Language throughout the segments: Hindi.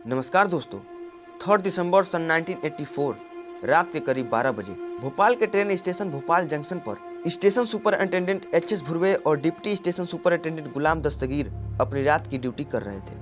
नमस्कार दोस्तों। 3 दिसंबर सन 1984 रात के करीब 12 बजे भोपाल के ट्रेन स्टेशन भोपाल जंक्शन पर स्टेशन सुपरिंटेंडेंट एच.एस. भुर्वे और डिप्टी स्टेशन सुपरिंटेंडेंट गुलाम दस्तगीर अपनी रात की ड्यूटी कर रहे थे।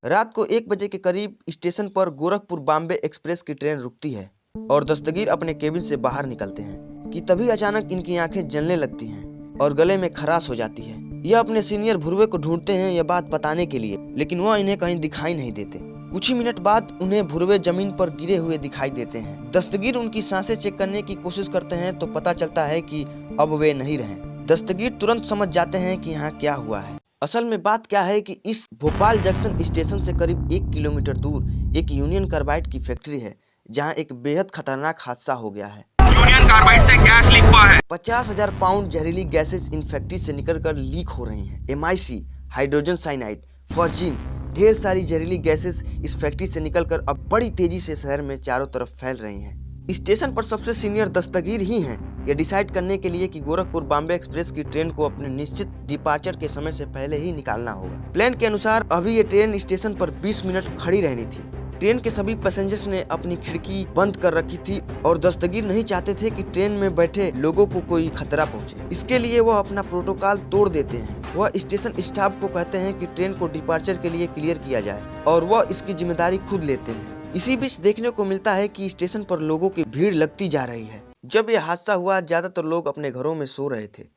रात को 1 बजे के करीब स्टेशन पर गोरखपुर बॉम्बे एक्सप्रेस की ट्रेन रुकती है और दस्तगीर अपने केबिन से बाहर निकलते हैं कि तभी अचानक इनकी आंखें जलने लगती हैं और गले में खराश हो जाती है। यह अपने सीनियर भुर्वे को ढूंढते हैं यह बात बताने के लिए, लेकिन वह इन्हें कहीं दिखाई नहीं देते। कुछ ही मिनट बाद उन्हें भुर्वे जमीन पर गिरे हुए दिखाई देते हैं। दस्तगीर उनकी सांसें चेक करने की कोशिश करते हैं तो पता चलता है कि अब वे नहीं रहे। दस्तगीर तुरंत समझ जाते हैं कि यहाँ क्या हुआ है। असल में बात क्या है कि इस भोपाल जंक्शन स्टेशन से करीब 1 किलोमीटर दूर एक यूनियन कार्बाइड की फैक्ट्री है, जहाँ एक बेहद खतरनाक हादसा हो गया है। यूनियन कार्बाइड से गैस लीक हुआ है। 50,000 पाउंड जहरीली गैसेस इन फैक्ट्री से निकलकर लीक हो रही हैं। MIC, हाइड्रोजन साइनाइड, फॉस्जीन, ढेर सारी जहरीली गैसेस इस फैक्ट्री से निकलकर अब बड़ी तेजी से शहर में चारों तरफ फैल रही हैं। स्टेशन पर सबसे सीनियर दस्तगीर ही हैं ये डिसाइड करने के लिए कि गोरखपुर बॉम्बे एक्सप्रेस की ट्रेन को अपने निश्चित डिपार्चर के समय से पहले ही निकालना होगा। प्लान के अनुसार अभी ये ट्रेन स्टेशन पर 20 मिनट खड़ी रहनी थी। ट्रेन के सभी पैसेंजर्स ने अपनी खिड़की बंद कर रखी थी और दस्तगीर नहीं चाहते थे कि ट्रेन में बैठे लोगों को कोई खतरा पहुंचे। इसके लिए वह अपना प्रोटोकॉल तोड़ देते हैं। वह स्टेशन स्टाफ को कहते हैं कि ट्रेन को डिपार्चर के लिए क्लियर किया जाए और वह इसकी जिम्मेदारी खुद लेते हैं। इसी बीच देखने को मिलता है कि स्टेशन पर लोगों की भीड़ लगती जा रही है। जब यह हादसा हुआ, ज्यादातर लोग अपने घरों में सो रहे थे।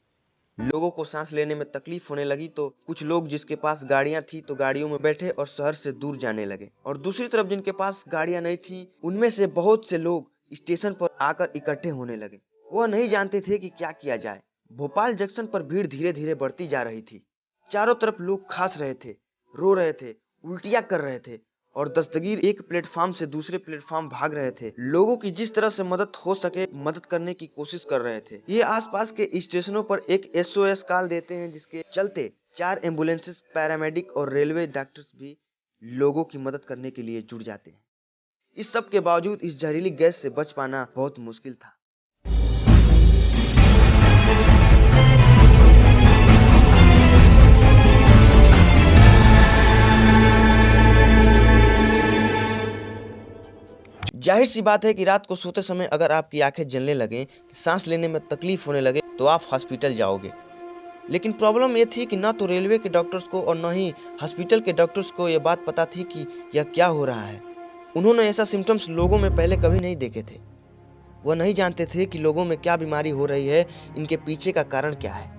लोगों को सांस लेने में तकलीफ होने लगी तो कुछ लोग जिसके पास गाड़ियां थी तो गाड़ियों में बैठे और शहर से दूर जाने लगे, और दूसरी तरफ जिनके पास गाड़ियां नहीं थी उनमें से बहुत से लोग स्टेशन पर आकर इकट्ठे होने लगे। वह नहीं जानते थे कि क्या किया जाए। भोपाल जंक्शन पर भीड़ धीरे धीरे बढ़ती जा रही थी। चारों तरफ लोग खांस रहे थे, रो रहे थे, उल्टियां कर रहे थे और दस्तगीर एक प्लेटफॉर्म से दूसरे प्लेटफॉर्म भाग रहे थे। लोगों की जिस तरह से मदद हो सके मदद करने की कोशिश कर रहे थे। ये आसपास के स्टेशनों पर एक SOS कॉल देते हैं, जिसके चलते 4 एम्बुलेंसेस, पैरामेडिक और रेलवे डॉक्टर्स भी लोगों की मदद करने के लिए जुट जाते हैं। इस सब के बावजूद इस जहरीली गैस से बच पाना बहुत मुश्किल था। जाहिर सी बात है कि रात को सोते समय अगर आपकी आंखें जलने लगे, सांस लेने में तकलीफ होने लगे तो आप हॉस्पिटल जाओगे। लेकिन प्रॉब्लम ये थी कि ना तो रेलवे के डॉक्टर्स को और न ही हॉस्पिटल के डॉक्टर्स को यह बात पता थी कि यह क्या हो रहा है। उन्होंने ऐसा सिम्टम्स लोगों में पहले कभी नहीं देखे थे। वह नहीं जानते थे कि लोगों में क्या बीमारी हो रही है, इनके पीछे का कारण क्या है।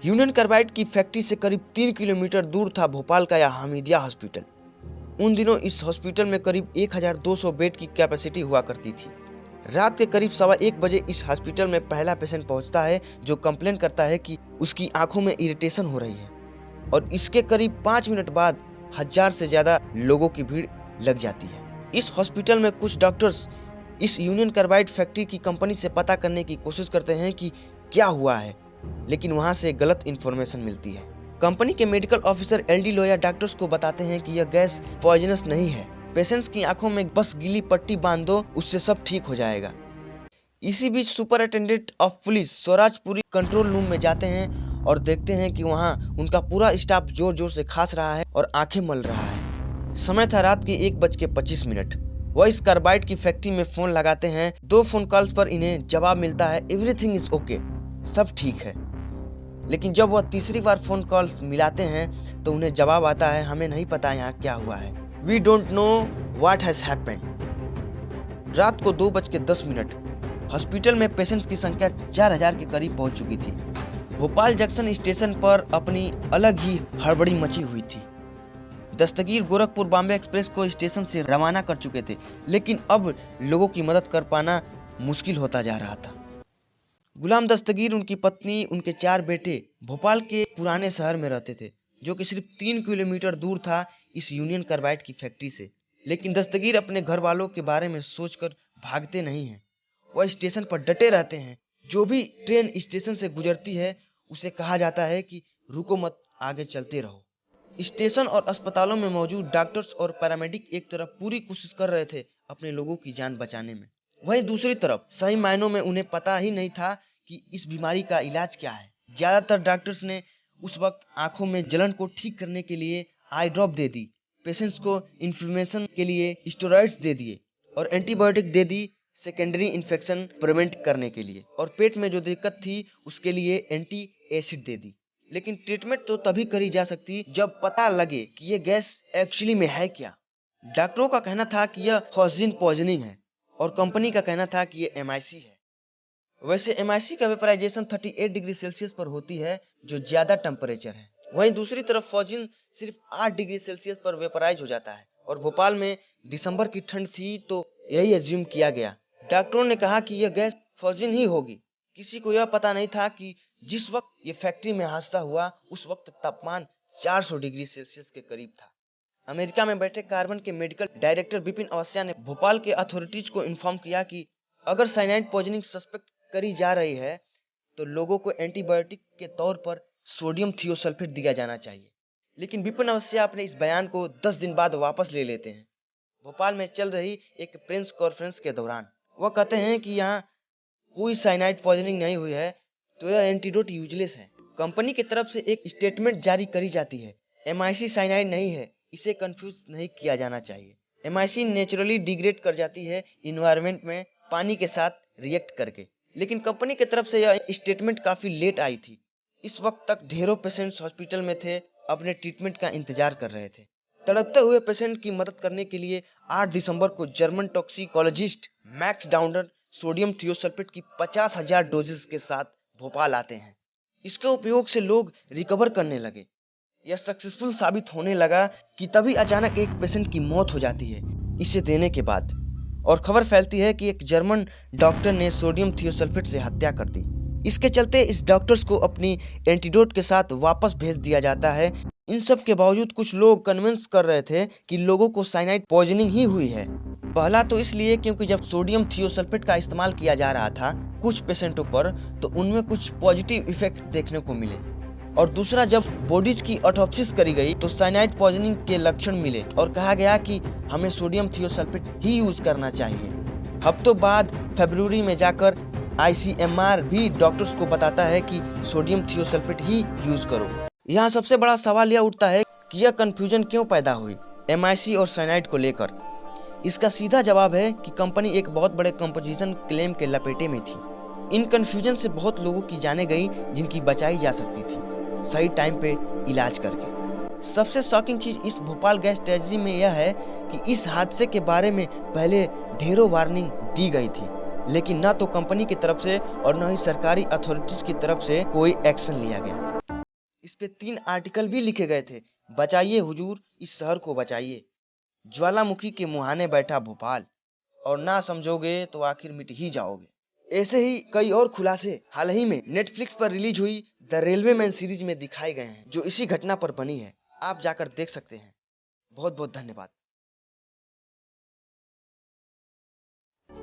यूनियन कार्बाइड की फैक्ट्री से करीब 3 किलोमीटर दूर था भोपाल का यह हमीदिया हॉस्पिटल। उन दिनों इस हॉस्पिटल में करीब 1200 बेड की कैपेसिटी हुआ करती थी। रात के करीब 1:15 बजे इस हॉस्पिटल में पहला पेशेंट पहुंचता है जो कंप्लेन करता है कि उसकी आंखों में इरिटेशन हो रही है, और इसके करीब 5 मिनट बाद 1000 से ज्यादा लोगों की भीड़ लग जाती है। इस हॉस्पिटल में कुछ डॉक्टर्स इस यूनियन कार्बाइड फैक्ट्री की कंपनी से पता करने की कोशिश करते हैं कि क्या हुआ है, लेकिन वहां से गलत इन्फॉर्मेशन मिलती है। कंपनी के मेडिकल ऑफिसर LD लोया डॉक्टर्स को बताते हैं कि यह गैस पॉइजनस नहीं है, पेशेंट्स की आंखों में बस गीली पट्टी बांध दो, उससे सब ठीक हो जाएगा। इसी बीच superintendent of police Swarajpuri control room में जाते हैं और देखते हैं कि वहां उनका पूरा स्टाफ जोर जोर से खांस रहा है और आंखें मल रहा है। समय था रात के 1:25। वह इस कार्बाइड की फैक्ट्री में फोन लगाते हैं। 2 फोन कॉल्स पर इन्हें जवाब मिलता है एवरीथिंग इज ओके, सब ठीक है। लेकिन जब वह तीसरी बार फोन कॉल्स मिलाते हैं तो उन्हें जवाब आता है हमें नहीं पता यहाँ क्या हुआ है, we don't know what has happened. रात को 2:10 हॉस्पिटल में पेशेंट्स की संख्या 4000 के करीब पहुंच चुकी थी। भोपाल जंक्शन स्टेशन पर अपनी अलग ही हड़बड़ी मची हुई थी। दस्तगीर गोरखपुर बॉम्बे एक्सप्रेस को स्टेशन से रवाना कर चुके थे, लेकिन अब लोगों की मदद कर पाना मुश्किल होता जा रहा था। गुलाम दस्तगीर, उनकी पत्नी, उनके 4 बेटे भोपाल के पुराने शहर में रहते थे, जो कि सिर्फ 3 किलोमीटर दूर था इस यूनियन कार्बाइड की फैक्ट्री से। लेकिन दस्तगीर अपने घर वालों के बारे में सोचकर भागते नहीं हैं। वह स्टेशन पर डटे रहते हैं। जो भी ट्रेन स्टेशन से गुजरती है उसे कहा जाता है कि रुको मत, आगे चलते रहो। स्टेशन और अस्पतालों में मौजूद डॉक्टर्स और पैरामेडिक एक तरफ पूरी कोशिश कर रहे थे अपने लोगों की जान बचाने में, वहीं दूसरी तरफ सही मायनों में उन्हें पता ही नहीं था कि इस बीमारी का इलाज क्या है। ज्यादातर डॉक्टर्स ने उस वक्त आंखों में जलन को ठीक करने के लिए आई ड्रॉप दे दी, पेशेंट्स को इन्फ्लेमेशन के लिए स्टेरॉइड्स दे दिए और एंटीबायोटिक दे दी सेकेंडरी इन्फेक्शन प्रिवेंट करने के लिए, और पेट में जो दिक्कत थी उसके लिए एंटी एसिड दे दी। लेकिन ट्रीटमेंट तो तभी करी जा सकती जब पता लगे कि ये गैस एक्चुअली में है क्या। डॉक्टरों का कहना था कि यह फॉस्जिन पॉइजनिंग है और कंपनी का कहना था कि ये MIC है। वैसे MIC का वेपराइजेशन 38 डिग्री सेल्सियस पर होती है, जो ज्यादा टेम्परेचर है। वहीं दूसरी तरफ फॉस्जिन सिर्फ 8 डिग्री सेल्सियस पर वेपराइज हो जाता है, और भोपाल में दिसंबर की ठंड थी तो यही एज्यूम किया गया। डॉक्टरों ने कहा कि यह गैस फॉस्जिन ही होगी। किसी को यह पता नहीं था कि जिस वक्त ये फैक्ट्री में हादसा हुआ उस वक्त तापमान 400 डिग्री सेल्सियस के करीब था। अमेरिका में बैठे कार्बन के मेडिकल डायरेक्टर विपिन अवस्थिया ने भोपाल के अथॉरिटीज को इन्फॉर्म किया कि अगर साइनाइड पॉइजनिंग सस्पेक्ट करी जा रही है तो लोगों को एंटीबायोटिक के तौर पर सोडियम थियोसल्फेट दिया जाना चाहिए। लेकिन विपिन अवस्थिया अपने इस बयान को 10 दिन बाद वापस ले लेते हैं। भोपाल में चल रही एक प्रेस कॉन्फ्रेंस के दौरान वह कहते हैं कि यहाँ कोई साइनाइड पॉइजनिंग नहीं हुई है तो यह एंटीडोट यूजलेस है। कंपनी की तरफ से एक स्टेटमेंट जारी करी जाती है, MIC साइनाइड नहीं है, इसे कंफ्यूज नहीं किया जाना चाहिए। MIC नेचुरली डिग्रेड कर जाती है इन्वायरमेंट में पानी के साथ रिएक्ट करके। लेकिन कंपनी की तरफ से यह स्टेटमेंट काफी लेट आई थी। इस वक्त तक ढेरों पेशेंट्स हॉस्पिटल में थे, अपने ट्रीटमेंट का इंतजार कर रहे थे। तड़पते हुए पेशेंट की मदद करने के लिए 8 दिसंबर को German toxicologist max downer sodium thiosulphate की 50,000 डोजेस के साथ भोपाल आते हैं। इसके उपयोग से लोग रिकवर करने लगे। यह सक्सेसफुल साबित होने लगा कि तभी अचानक एक पेशेंट की मौत हो जाती है इसे देने के बाद, और खबर फैलती है कि एक जर्मन डॉक्टर ने सोडियम थियोसल्फेट से हत्या कर दी। इसके चलते इस डॉक्टर्स को अपनी एंटीडोट के साथ वापस भेज दिया जाता है। इन सब के बावजूद कुछ लोग कन्विंस कर रहे थे कि लोगों को साइनाइड पॉइजनिंग ही हुई है। पहला तो इसलिए क्योंकि जब सोडियम थियोसल्फेट का इस्तेमाल किया जा रहा था कुछ पेशेंटों पर तो उनमें कुछ पॉजिटिव इफेक्ट देखने को मिले, और दूसरा जब बॉडीज की ऑटोप्सिस करी गई तो साइनाइड पॉइजनिंग के लक्षण मिले और कहा गया कि हमें सोडियम थियोसल्फेट ही यूज करना चाहिए। हफ्तों बाद फरवरी में जाकर ICMR भी डॉक्टर्स को बताता है कि सोडियम थियोसल्फेट ही यूज करो। यहाँ सबसे बड़ा सवाल यह उठता है कि यह कंफ्यूजन क्यों पैदा हुई MIC और साइनाइड को लेकर। इसका सीधा जवाब है कि कंपनी एक बहुत बड़े कंपोजिशन क्लेम के लपेटे में थी। इन कंफ्यूजन से बहुत लोगों की जानें गई जिनकी बचाई जा सकती थी सही टाइम पे इलाज करके। सबसे शॉकिंग चीज इस भोपाल गैस ट्रेजेडी में यह है कि इस हादसे के बारे में पहले ढेरों वार्निंग दी गई थी, लेकिन न तो कंपनी की तरफ से और न ही सरकारी अथॉरिटीज की तरफ से कोई एक्शन लिया गया। इस पे 3 आर्टिकल भी लिखे गए थे, बचाइए हुजूर इस शहर को बचाइए, ज्वालामुखी के मुहाने बैठा भोपाल, और ना समझोगे तो आखिर मिट ही जाओगे। ऐसे ही कई और खुलासे हाल ही में नेटफ्लिक्स पर रिलीज हुई द रेलवे मैन सीरीज में दिखाए गए हैं, जो इसी घटना पर बनी है। आप जाकर देख सकते हैं। बहुत बहुत धन्यवाद।